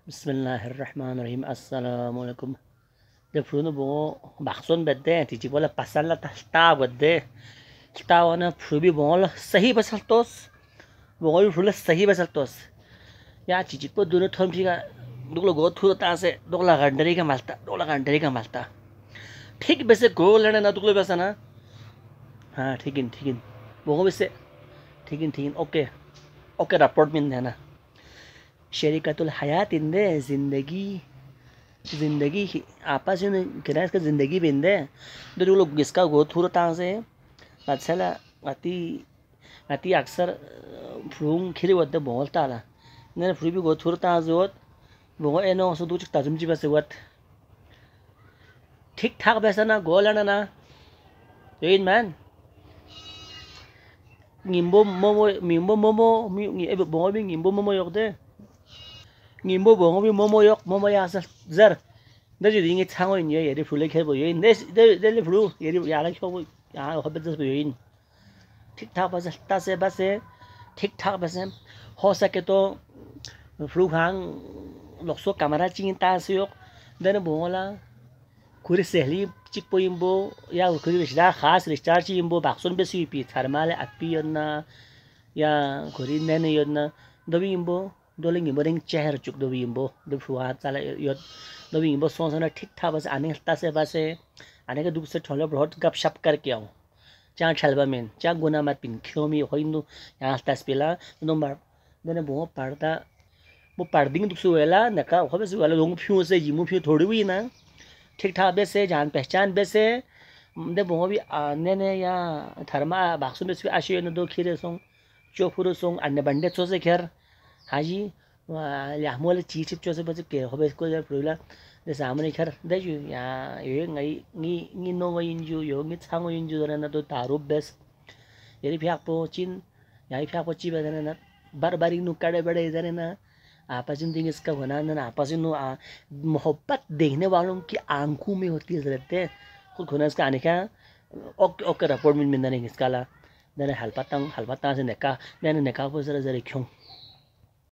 Bismillahirrahmanirrahim. Assalamualaikum. De fruno bongo bakson bedde ti bola pasal la ta bedde ta wana frubi bongo la सही बसल तोस bongo yu frula सही बसल तोस या चिची को दोनों थम ठीक है दुगलो गो थु ता से दुगला गंडरी का मालता ठीक वैसे गो लेने ना दुगलो वैसा ना हाँ ठीक इन bongo वैसे ठीक इन ओके ओके रिपोर्ट में है ना शरीकतुल हयात इंदे जिंदगी आपस में किराए इसका जिंदगी बिंदे तो जो लोग इसका गो थूर तांग से अच्छा ला अति अक्सर फ्रूंग खिले होते बोलता ला ने फ्रू भी गो थूर तांग से होत बोंगो एनो सो दूच ताजुम जी बस होत ठीक ठाक वैसा ना गोल ना in man ngimbo momo bongo bi ngimbo momo yok de ngimbo bongo bi momo yok momo ya zar da ji dingi chango ni ye de fule ke bo yin de le flu ye de ya la cho bo ya ho be bo yin ठीक ठाक बस ता से बस ठीक ठाक बस हो सके तो फ्लू खांग लोक्सो कैमरा चिंता से yok देने बोला कुरी सहली चिक पोइम्बो या कुरी रिश्ता खास रिश्ता चिम्बो बाक्सन बेसी पी थर्माले अपी योना या कुरी नेने योना दोबी इम्बो दोलिंग इम्बो रिंग चेहर चुक दोबी इम्बो दो फुआ चला योद दोबी इम्बो सोना ठीक ठाक बस आने हफ्ता से बस आने के दुख से ठोले बहुत गपशप करके आऊँ चार छलबा में चार गुना मत पिन खिलोमी होइंदु यहाँ हफ्ता स्पेला नंबर देने वो पढ़ता वो पढ़ दिंग दुख से वेला नका हो बस वेला लोग फ्यूं से जिमु फ्यूं थोड़ी हुई ना ठीक ठाक बेसे जान पहचान बेसे दे बोंगो भी आने ने या थर्मा बाक्सु में से आशियो न दो खीरे सोंग चोफुरो सोंग अन्य बंडे चोसे खेर हाजी यामोले चीच चोसे बस के हो बस को जर प्रोला दे सामने खेर दे जु या ये ngai ngi no wa inju yo ngi chango inju na do taru bes यदि फिर आपको चिन या फिर आपको ची बदने ना बार नु कड़े बड़े इधर ना आपस में दिन इसका होना ना आपस में मोहब्बत देखने वालों की आंखों में होती है रहते खुद होना इसका आने का ओके ओके रिपोर्ट में नहीं इसका ला देने हल्पतांग से नेका देने नेका को जरा जरा क्यों